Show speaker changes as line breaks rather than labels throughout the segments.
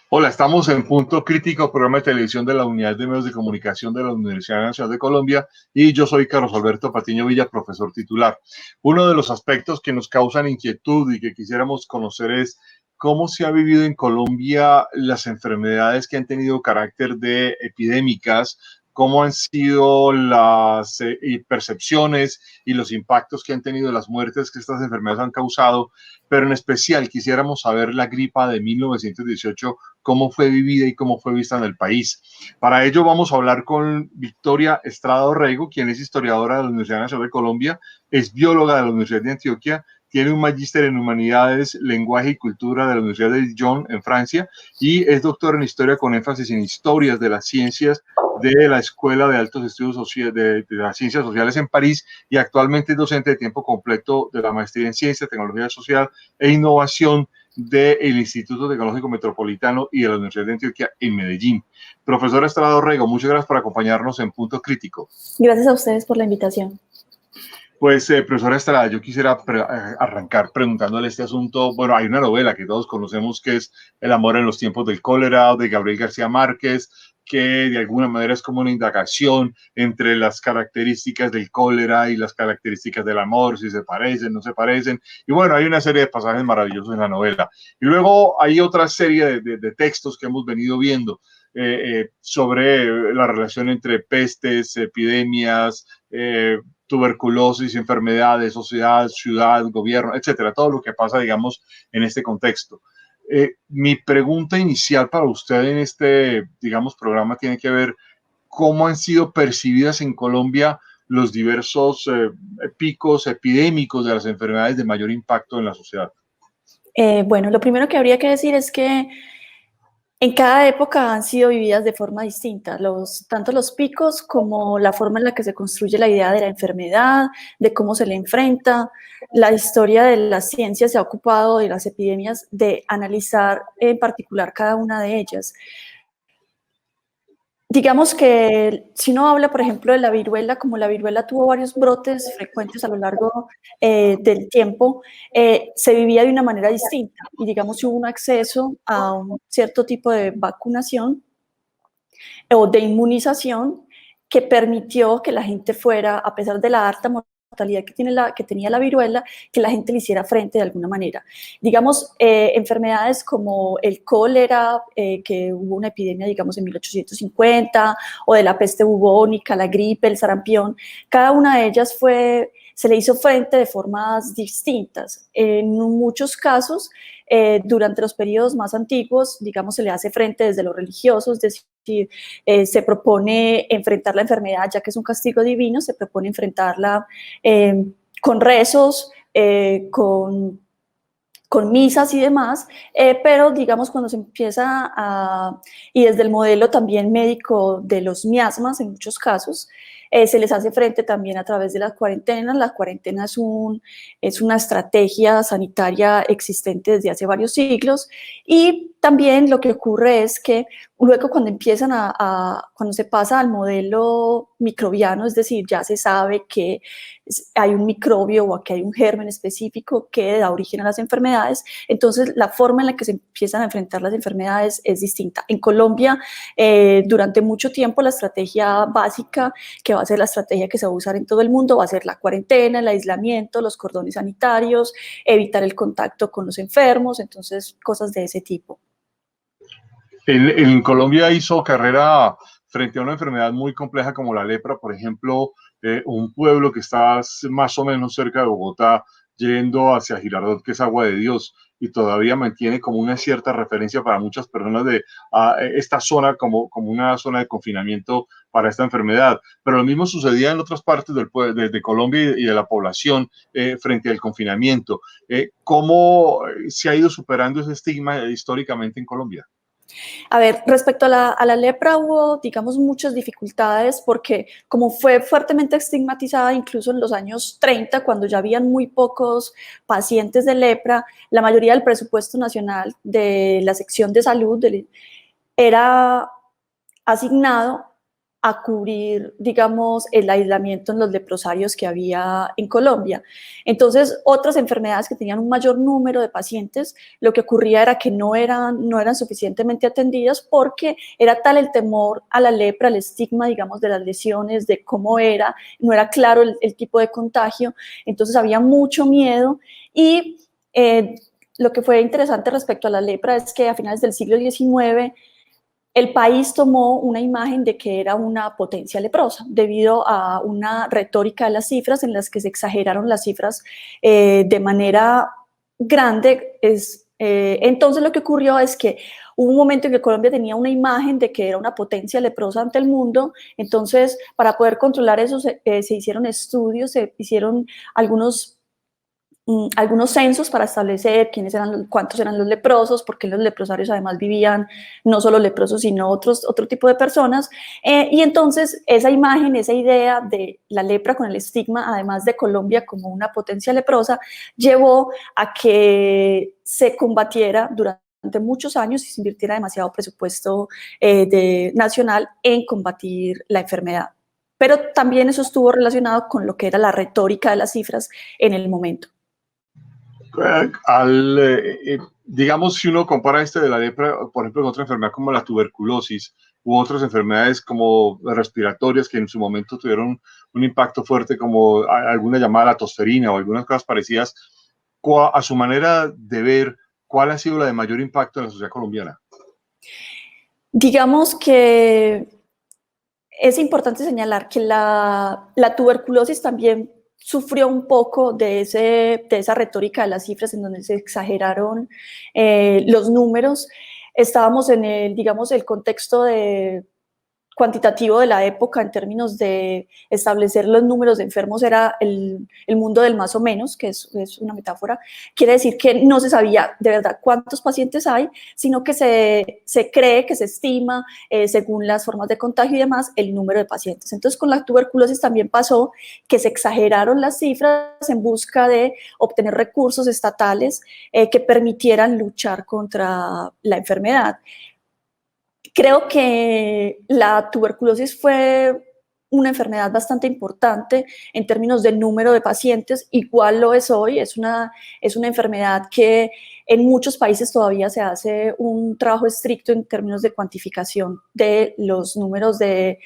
Hola, estamos en Punto Crítico, programa de televisión de la Unidad de Medios de Comunicación de la Universidad Nacional de Colombia, y yo soy Carlos Alberto Patiño Villa, profesor titular. Uno de los aspectos que nos causan inquietud y que quisiéramos conocer es cómo se ha vivido en Colombia las enfermedades que han tenido carácter de epidémicas, cómo han sido las percepciones y los impactos que han tenido las muertes que estas enfermedades han causado, pero en especial quisiéramos saber la gripa de 1918, cómo fue vivida y cómo fue vista en el país. Para ello vamos a hablar con Victoria Estrada Orrego, quien es historiadora de la Universidad Nacional de Colombia, es bióloga de la Universidad de Antioquia, tiene un magíster en Humanidades, Lenguaje y Cultura de la Universidad de Dijon en Francia y es doctora en Historia con énfasis en Historias de las Ciencias de la Escuela de Altos Estudios de las Ciencias Sociales en París, y actualmente es docente de tiempo completo de la Maestría en Ciencia, Tecnología Social e Innovación del Instituto Tecnológico Metropolitano y de la Universidad de Antioquia en Medellín. Profesora Estrada Orrego, muchas gracias por acompañarnos en Punto Crítico.
Gracias a ustedes por la invitación.
Pues, profesora Estrada, yo quisiera arrancar preguntándole este asunto. Bueno, hay una novela que todos conocemos que es El amor en los tiempos del cólera, de Gabriel García Márquez, que de alguna manera es como una indagación entre las características del cólera y las características del amor, si se parecen, no se parecen. Y bueno, hay una serie de pasajes maravillosos en la novela. Y luego hay otra serie de textos que hemos venido viendo sobre la relación entre pestes, epidemias, tuberculosis, enfermedades, sociedad, ciudad, gobierno, etcétera, todo lo que pasa, digamos, en este contexto. Mi pregunta inicial para usted en este, digamos, programa tiene que ver cómo han sido percibidas en Colombia los diversos picos epidémicos de las enfermedades de mayor impacto en la sociedad.
Bueno, lo primero que habría que decir es que en cada época han sido vividas de forma distinta, tanto los picos como la forma en la que se construye la idea de la enfermedad, de cómo se le enfrenta. La historia de las ciencias se ha ocupado de las epidemias, de analizar en particular cada una de ellas. Digamos que si uno habla, por ejemplo, de la viruela, como la viruela tuvo varios brotes frecuentes a lo largo del tiempo, se vivía de una manera distinta y digamos hubo un acceso a un cierto tipo de vacunación o de inmunización que permitió que la gente fuera, a pesar de la alta mortalidad que tenía la viruela, que la gente le hiciera frente de alguna manera. Digamos, enfermedades como el cólera, que hubo una epidemia, digamos, en 1850, o de la peste bubónica, la gripe, el sarampión, cada una de ellas se le hizo frente de formas distintas. En muchos casos, durante los periodos más antiguos, digamos, se le hace frente desde lo religioso, es decir, se propone enfrentar la enfermedad, ya que es un castigo divino, se propone enfrentarla con rezos, con misas y demás, pero digamos cuando se empieza y desde el modelo también médico de los miasmas en muchos casos, se les hace frente también a través de las cuarentenas. La cuarentena es una estrategia sanitaria existente desde hace varios siglos, y también lo que ocurre es que luego cuando cuando se pasa al modelo microbiano, es decir, ya se sabe que hay un microbio o que hay un germen específico que da origen a las enfermedades, entonces la forma en la que se empiezan a enfrentar las enfermedades es distinta. En Colombia, durante mucho tiempo, la estrategia básica, que va a ser la estrategia que se va a usar en todo el mundo, va a ser la cuarentena, el aislamiento, los cordones sanitarios, evitar el contacto con los enfermos, entonces cosas de ese tipo.
En Colombia hizo carrera frente a una enfermedad muy compleja como la lepra, por ejemplo, un pueblo que está más o menos cerca de Bogotá, yendo hacia Girardot, que es Agua de Dios, y todavía mantiene como una cierta referencia para muchas personas de esta zona como una zona de confinamiento para esta enfermedad. Pero lo mismo sucedía en otras partes de Colombia y de la población frente al confinamiento. ¿Cómo se ha ido superando ese estigma históricamente en Colombia?
A ver, respecto a la lepra hubo, digamos, muchas dificultades porque como fue fuertemente estigmatizada incluso en los años 30, cuando ya habían muy pocos pacientes de lepra, la mayoría del presupuesto nacional de la sección de salud era asignado a cubrir, digamos, el aislamiento en los leprosarios que había en Colombia. Entonces, otras enfermedades que tenían un mayor número de pacientes, lo que ocurría era que no eran suficientemente atendidas porque era tal el temor a la lepra, el estigma, digamos, de las lesiones, de cómo era, no era claro el tipo de contagio, entonces había mucho miedo y lo que fue interesante respecto a la lepra es que a finales del siglo XIX el país tomó una imagen de que era una potencia leprosa debido a una retórica de las cifras en las que se exageraron las cifras de manera grande. Entonces lo que ocurrió es que hubo un momento en que Colombia tenía una imagen de que era una potencia leprosa ante el mundo, entonces para poder controlar eso se hicieron estudios, se hicieron algunos censos para establecer cuántos eran los leprosos, porque en los leprosarios además vivían no solo leprosos, sino otro tipo de personas. Y entonces esa imagen, esa idea de la lepra con el estigma, además de Colombia como una potencia leprosa, llevó a que se combatiera durante muchos años y se invirtiera demasiado presupuesto nacional en combatir la enfermedad. Pero también eso estuvo relacionado con lo que era la retórica de las cifras en el momento.
Digamos, si uno compara este de la lepra, por ejemplo, con otra enfermedad como la tuberculosis u otras enfermedades como respiratorias que en su momento tuvieron un impacto fuerte, como alguna llamada la tosferina o algunas cosas parecidas, a su manera de ver, ¿cuál ha sido la de mayor impacto en la sociedad colombiana?
Digamos que es importante señalar que la tuberculosis también sufrió un poco de esa retórica de las cifras en donde se exageraron los números. Estábamos en el contexto cuantitativo de la época en términos de establecer los números de enfermos era el mundo del más o menos, que es una metáfora. Quiere decir que no se sabía de verdad cuántos pacientes hay, sino que se cree, que se estima, según las formas de contagio y demás, el número de pacientes. Entonces, con la tuberculosis también pasó que se exageraron las cifras en busca de obtener recursos estatales que permitieran luchar contra la enfermedad. Creo que la tuberculosis fue una enfermedad bastante importante en términos de número de pacientes, igual lo es hoy, es una enfermedad que en muchos países todavía se hace un trabajo estricto en términos de cuantificación de los números de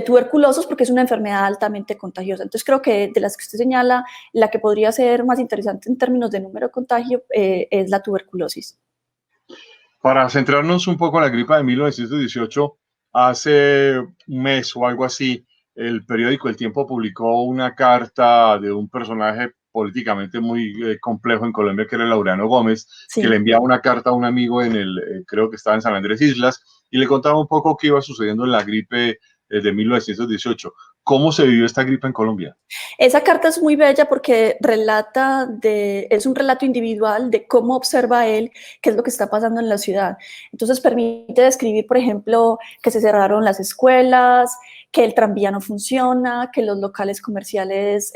tuberculosos, porque es una enfermedad altamente contagiosa. Entonces creo que de las que usted señala, la que podría ser más interesante en términos de número de contagio es la tuberculosis.
Para centrarnos un poco en la gripe de 1918, hace un mes o algo así, el periódico El Tiempo publicó una carta de un personaje políticamente muy complejo en Colombia, que era Laureano Gómez,
Sí.
que le enviaba una carta a un amigo creo que estaba en San Andrés Islas, y le contaba un poco qué iba sucediendo en la gripe de 1918. ¿Cómo se vivió esta gripe en Colombia?
Esa carta es muy bella porque es un relato individual de cómo observa él qué es lo que está pasando en la ciudad. Entonces permite describir, por ejemplo, que se cerraron las escuelas, que el tranvía no funciona, que los locales comerciales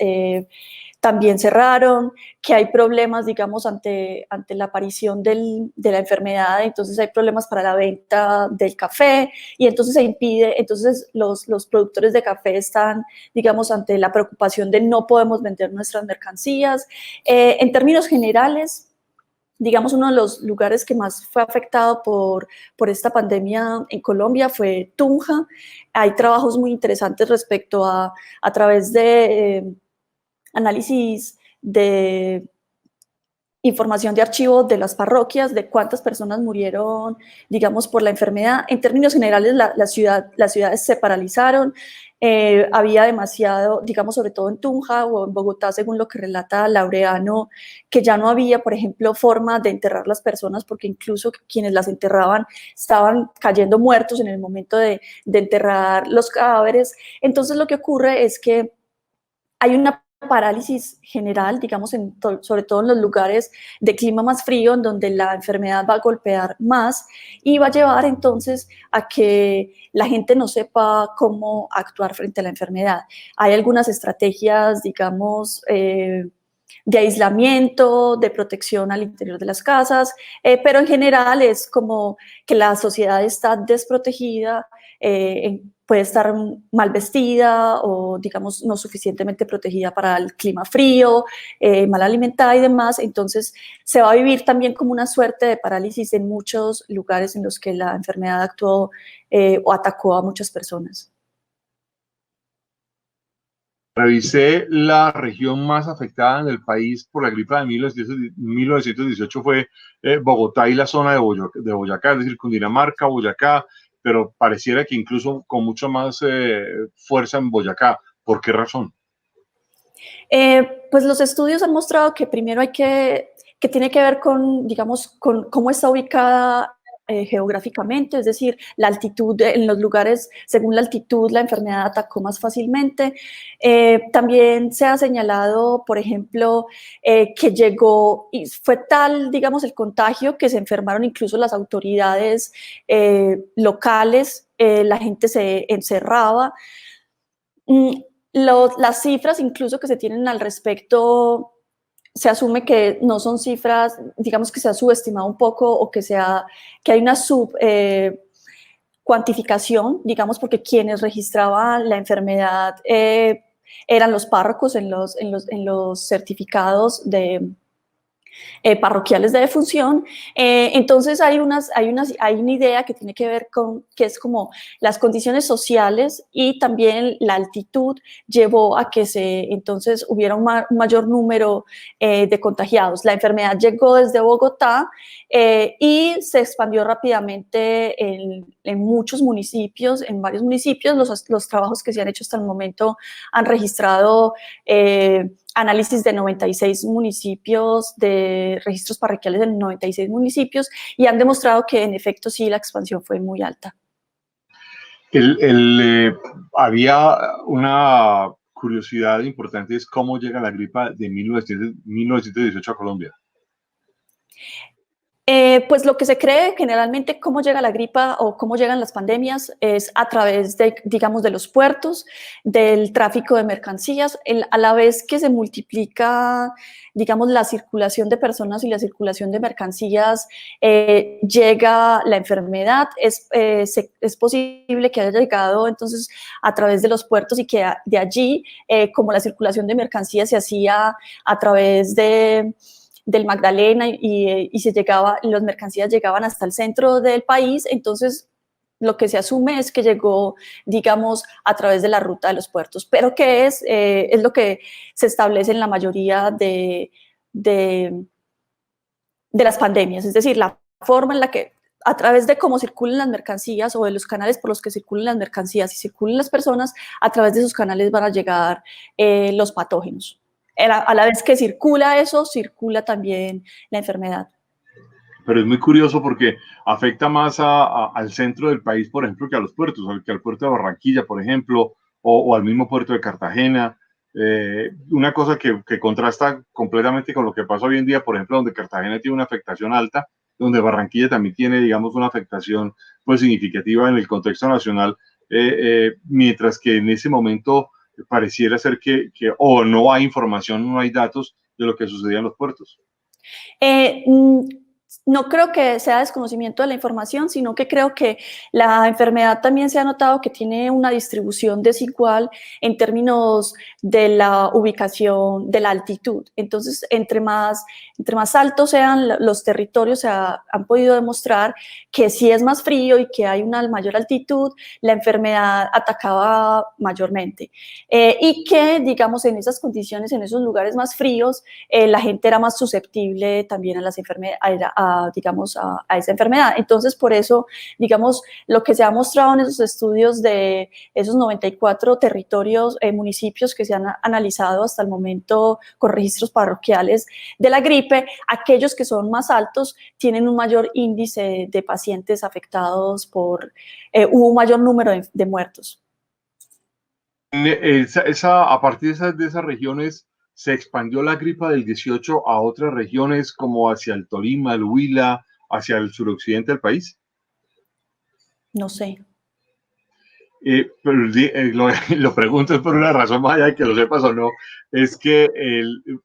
también cerraron, que hay problemas, digamos, ante la aparición de la enfermedad, entonces hay problemas para la venta del café y entonces se impide, entonces los productores de café están, digamos, ante la preocupación de no podemos vender nuestras mercancías. En términos generales, digamos, uno de los lugares que más fue afectado por esta pandemia en Colombia fue Tunja. Hay trabajos muy interesantes respecto a través de análisis de información de archivo de las parroquias, de cuántas personas murieron, digamos, por la enfermedad. En términos generales, las ciudades se paralizaron, había demasiado, digamos, sobre todo en Tunja o en Bogotá, según lo que relata Laureano, que ya no había, por ejemplo, forma de enterrar las personas, porque incluso quienes las enterraban estaban cayendo muertos en el momento de enterrar los cadáveres. Entonces, lo que ocurre es que hay una parálisis general, digamos, sobre todo en los lugares de clima más frío, en donde la enfermedad va a golpear más y va a llevar entonces a que la gente no sepa cómo actuar frente a la enfermedad. Hay algunas estrategias, digamos, de aislamiento, de protección al interior de las casas, pero en general es como que la sociedad está desprotegida puede estar mal vestida o, digamos, no suficientemente protegida para el clima frío, mal alimentada y demás. Entonces, se va a vivir también como una suerte de parálisis en muchos lugares en los que la enfermedad actuó o atacó a muchas personas.
Revisé la región más afectada en el país por la gripe de 1918 fue Bogotá y la zona de Boyacá, es decir, Cundinamarca, Boyacá, pero pareciera que incluso con mucha más fuerza en Boyacá. ¿Por qué razón?
Pues los estudios han mostrado que primero que tiene que ver con, digamos, con cómo está ubicada geográficamente, es decir, la altitud en los lugares, según la altitud, la enfermedad atacó más fácilmente. También se ha señalado, por ejemplo, que llegó y fue tal, digamos, el contagio que se enfermaron incluso las autoridades locales, la gente se encerraba. Las cifras incluso que se tienen al respecto, se asume que no son cifras, digamos que se ha subestimado un poco o que hay una cuantificación, digamos, porque quienes registraban la enfermedad eran los párrocos en los certificados parroquiales de defunción. Entonces hay una idea que tiene que ver con que es como las condiciones sociales y también la altitud llevó a que entonces hubiera un mayor número de contagiados. La enfermedad llegó desde Bogotá y se expandió rápidamente en muchos municipios, en varios municipios. Los trabajos que se han hecho hasta el momento han registrado análisis de 96 municipios, de registros parroquiales en 96 municipios, y han demostrado que en efecto sí la expansión fue muy alta.
Había una curiosidad importante, es cómo llega la gripa de 1918 a Colombia.
Pues lo que se cree generalmente cómo llega la gripa o cómo llegan las pandemias es a través de, digamos, de los puertos, del tráfico de mercancías, a la vez que se multiplica, digamos, la circulación de personas y la circulación de mercancías, llega la enfermedad. Es posible que haya llegado entonces a través de los puertos y que de allí, como la circulación de mercancías se hacía a través del Magdalena y las mercancías llegaban hasta el centro del país, entonces lo que se asume es que llegó, digamos, a través de la ruta de los puertos, pero que es lo que se establece en la mayoría de las pandemias, es decir, la forma en la que a través de cómo circulan las mercancías o de los canales por los que circulan las mercancías y circulan las personas, a través de esos canales van a llegar los patógenos. A la vez que circula eso, circula también la enfermedad.
Pero es muy curioso porque afecta más al centro del país, por ejemplo, que a los puertos, que al puerto de Barranquilla, por ejemplo, o al mismo puerto de Cartagena. Una cosa que contrasta completamente con lo que pasa hoy en día, por ejemplo, donde Cartagena tiene una afectación alta, donde Barranquilla también tiene, digamos, una afectación pues significativa en el contexto nacional, mientras que en ese momento pareciera ser que o no hay información, no hay datos de lo que sucedía en los puertos.
No creo que sea desconocimiento de la información, sino que creo que la enfermedad también se ha notado que tiene una distribución desigual en términos de la ubicación, de la altitud. Entonces, entre más altos sean los territorios, han podido demostrar que si es más frío y que hay una mayor altitud, la enfermedad atacaba mayormente. Y que, digamos, en esas condiciones, en esos lugares más fríos, la gente era más susceptible también a las enfermedades, digamos, a esa enfermedad. Entonces, por eso, digamos, lo que se ha mostrado en esos estudios de esos 94 territorios, municipios que se han analizado hasta el momento con registros parroquiales de la gripe, aquellos que son más altos tienen un mayor índice de pacientes afectados hubo un mayor número de muertos.
A partir de esas regiones se expandió la gripa del 18 a otras regiones como hacia el Tolima, el Huila, hacia el suroccidente del país.
No sé.
Pero lo pregunto por una razón más allá de que lo sepas o no, es que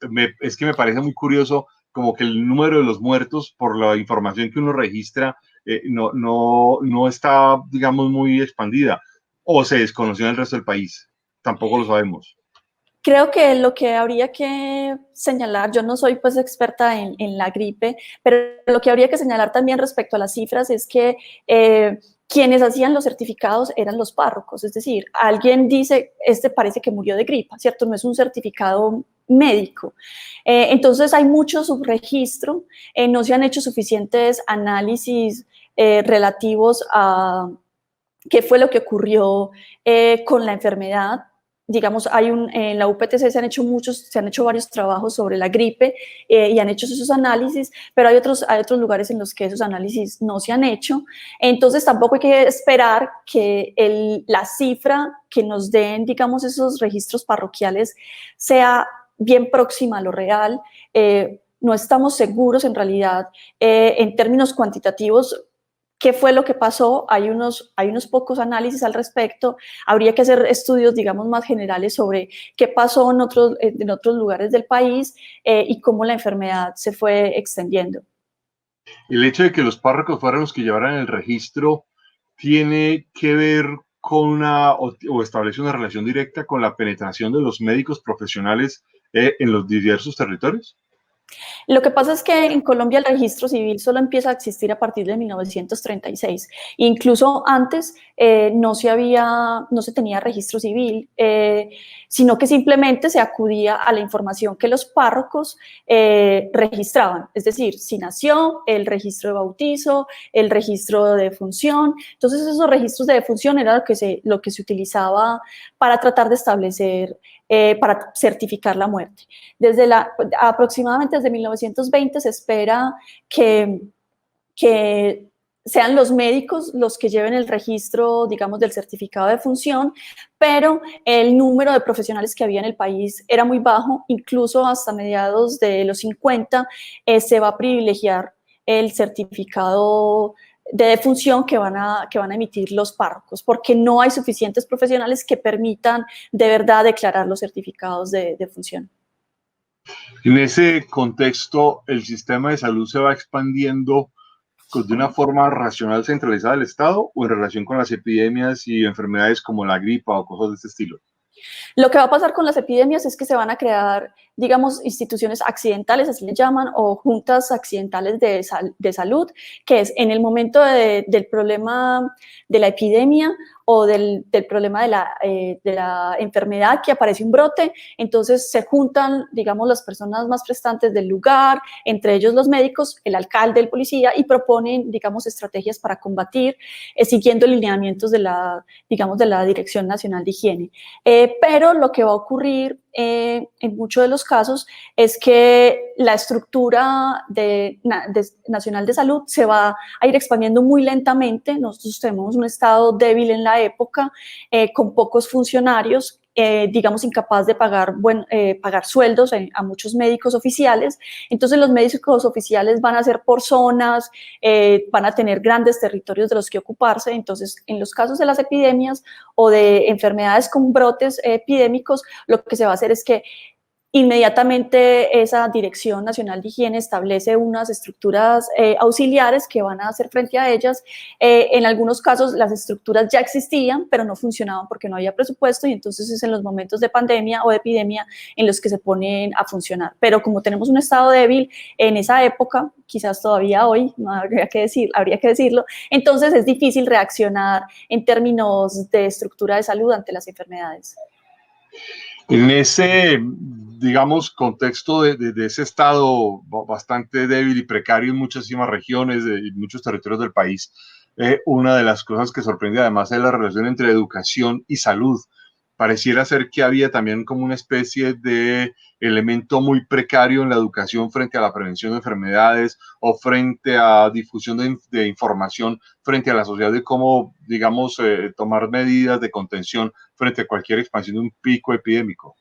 me parece muy curioso como que el número de los muertos por la información que uno registra no está, digamos, muy expandida. o se desconoció en el resto del país. Tampoco lo sabemos.
Creo que lo que habría que señalar, yo no soy pues experta en la gripe, pero lo que habría que señalar también respecto a las cifras es que quienes hacían los certificados eran los párrocos, es decir, alguien dice, este parece que murió de gripa, ¿cierto? No es un certificado médico. Entonces hay mucho subregistro, no se han hecho suficientes análisis relativos a qué fue lo que ocurrió con la enfermedad. Digamos, en la UPTC se han hecho varios trabajos sobre la gripe y han hecho esos análisis, pero hay otros lugares en los que esos análisis no se han hecho. Entonces tampoco hay que esperar que la cifra que nos den, digamos, esos registros parroquiales sea bien próxima a lo real. No estamos seguros en realidad en términos cuantitativos qué fue lo que pasó. Hay unos pocos análisis al respecto. Habría que hacer estudios, digamos, más generales sobre qué pasó en otros lugares del país y cómo la enfermedad se fue extendiendo.
El hecho de que los párrocos fueran los que llevaran el registro tiene que ver con o establece una relación directa con la penetración de los médicos profesionales en los diversos territorios.
Lo que pasa es que en Colombia el registro civil solo empieza a existir a partir de 1936. Incluso antes no se tenía registro civil, sino que simplemente se acudía a la información que los párrocos registraban. Es decir, si nació, el registro de bautizo, el registro de defunción. Entonces esos registros de defunción era lo que se utilizaba para tratar de establecer, para certificar la muerte. Aproximadamente desde 1920 se espera que sean los médicos los que lleven el registro, digamos, del certificado de defunción, pero el número de profesionales que había en el país era muy bajo. Incluso hasta mediados de los 50 se va a privilegiar el certificado de defunción que van a emitir los párrocos, porque no hay suficientes profesionales que permitan de verdad declarar los certificados de defunción.
En ese contexto, el sistema de salud se va expandiendo de una forma racional centralizada del Estado o en relación con las epidemias y enfermedades como la gripa o cosas de este estilo.
Lo que va a pasar con las epidemias es que se van a crear, digamos, instituciones accidentales, así le llaman, o juntas accidentales de salud, que es en el momento del problema de la epidemia o del problema de la enfermedad que aparece un brote. Entonces se juntan, digamos, las personas más prestantes del lugar, entre ellos los médicos, el alcalde, el policía, y proponen, digamos, estrategias para combatir, siguiendo lineamientos digamos, de la Dirección Nacional de Higiene. Pero lo que va a ocurrir en muchos de los casos es que la estructura nacional de salud se va a ir expandiendo muy lentamente. Nosotros tenemos un estado débil en la época, con pocos funcionarios, digamos, incapaz de pagar sueldos a muchos médicos oficiales. Entonces los médicos oficiales van a ser por zonas, van a tener grandes territorios de los que ocuparse. Entonces, en los casos de las epidemias o de enfermedades con brotes epidémicos, lo que se va a hacer es que inmediatamente esa Dirección Nacional de Higiene establece unas estructuras auxiliares que van a hacer frente a ellas. En algunos casos las estructuras ya existían, pero no funcionaban porque no había presupuesto, y entonces es en los momentos de pandemia o de epidemia en los que se ponen a funcionar. Pero como tenemos un estado débil en esa época, quizás todavía hoy, no habría que decirlo, entonces es difícil reaccionar en términos de estructura de salud ante las enfermedades.
En ese, digamos, contexto de ese estado bastante débil y precario en muchísimas regiones y muchos territorios del país, una de las cosas que sorprende además es la relación entre educación y salud. Pareciera ser que había también como una especie de elemento muy precario en la educación frente a la prevención de enfermedades o frente a difusión de información frente a la sociedad de cómo, digamos, tomar medidas de contención frente a cualquier expansión de un pico epidémico.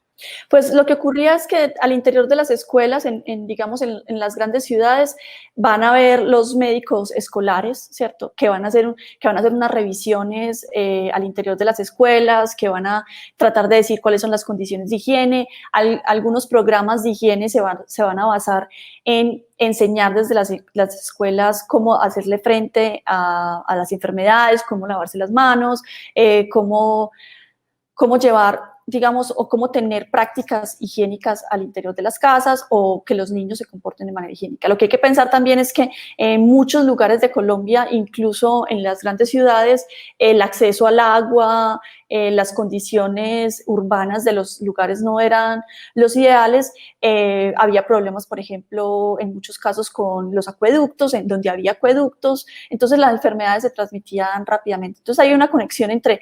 Pues lo que ocurría es que al interior de las escuelas, digamos, en las grandes ciudades, van a haber los médicos escolares, ¿cierto? Que van a hacer unas revisiones al interior de las escuelas, que van a tratar de decir cuáles son las condiciones de higiene. Algunos programas de higiene se van a basar en enseñar desde las escuelas cómo hacerle frente a las enfermedades, cómo lavarse las manos, cómo llevar, digamos, o cómo tener prácticas higiénicas al interior de las casas o que los niños se comporten de manera higiénica. Lo que hay que pensar también es que en muchos lugares de Colombia, incluso en las grandes ciudades, el acceso al agua, las condiciones urbanas de los lugares no eran los ideales. Había problemas, por ejemplo, en muchos casos con los acueductos, en donde había acueductos, entonces las enfermedades se transmitían rápidamente. Entonces hay una conexión entre,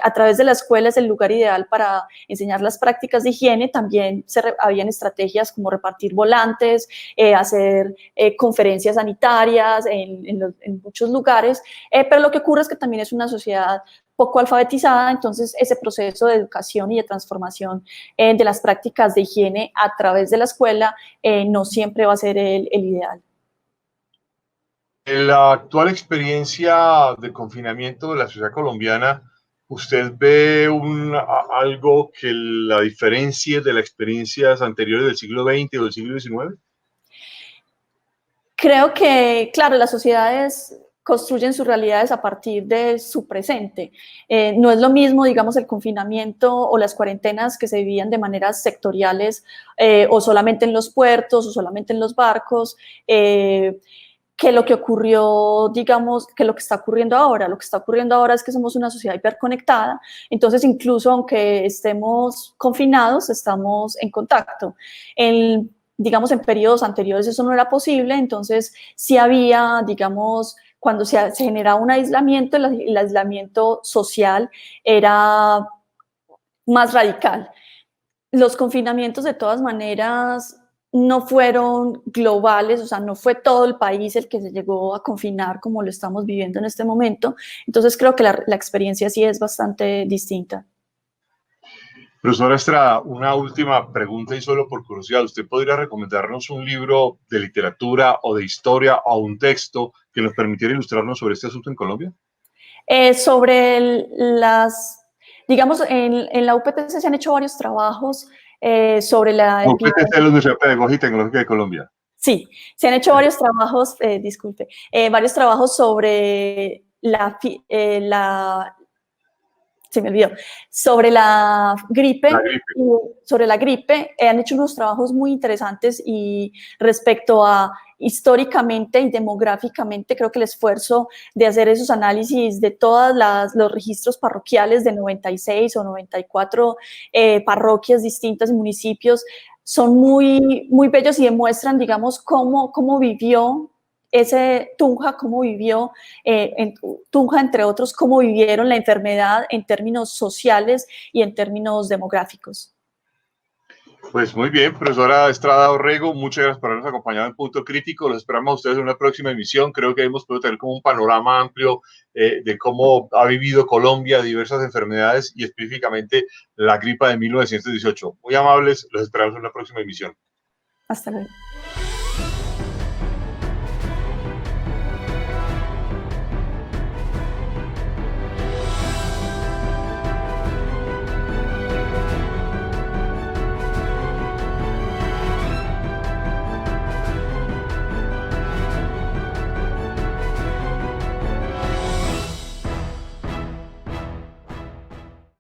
a través de la escuela es el lugar ideal para enseñar las prácticas de higiene. También habían estrategias como repartir volantes, hacer conferencias sanitarias en muchos lugares, pero lo que ocurre es que también es una sociedad poco alfabetizada, entonces ese proceso de educación y de transformación de las prácticas de higiene a través de la escuela no siempre va a ser el ideal.
En la actual experiencia de confinamiento de la sociedad colombiana, ¿usted ve algo que la diferencie de las experiencias anteriores del siglo XX o del siglo XIX?
Creo que, claro, las sociedades construyen sus realidades a partir de su presente. No es lo mismo, digamos, el confinamiento o las cuarentenas que se vivían de maneras sectoriales o solamente en los puertos o solamente en los barcos, que lo que ocurrió, digamos, que lo que está ocurriendo ahora. Lo que está ocurriendo ahora es que somos una sociedad hiperconectada, entonces incluso aunque estemos confinados, estamos en contacto. Digamos, en periodos anteriores eso no era posible, entonces sí había, digamos, cuando se generaba un aislamiento, el aislamiento social era más radical. Los confinamientos de todas maneras no fueron globales, o sea, no fue todo el país el que se llegó a confinar como lo estamos viviendo en este momento, entonces creo que la experiencia sí es bastante distinta.
Profesora Estrada, una última pregunta y solo por curiosidad, ¿usted podría recomendarnos un libro de literatura o de historia o un texto que nos permitiera ilustrarnos sobre este asunto en Colombia?
Sobre digamos, en la UPTC se han hecho varios trabajos sobre la
UPTC es la Universidad Pedagógica y Tecnológica de Colombia.
Sí, se han hecho varios trabajos, varios trabajos sobre se me olvidó, sobre la gripe. Sobre la gripe, han hecho unos trabajos muy interesantes y respecto a históricamente y demográficamente, creo que el esfuerzo de hacer esos análisis de todos los registros parroquiales de 96 o 94 parroquias distintas, municipios, son muy, muy bellos y demuestran, digamos, cómo vivió ese Tunja, cómo vivió Tunja, entre otros, cómo vivieron la enfermedad en términos sociales y en términos demográficos.
Pues muy bien, profesora Estrada Orrego, muchas gracias por habernos acompañado en Punto Crítico. Los esperamos a ustedes en una próxima emisión. Creo que hemos podido tener como un panorama amplio de cómo ha vivido Colombia diversas enfermedades y específicamente la gripa de 1918. Muy amables, los esperamos en una próxima emisión.
Hasta luego.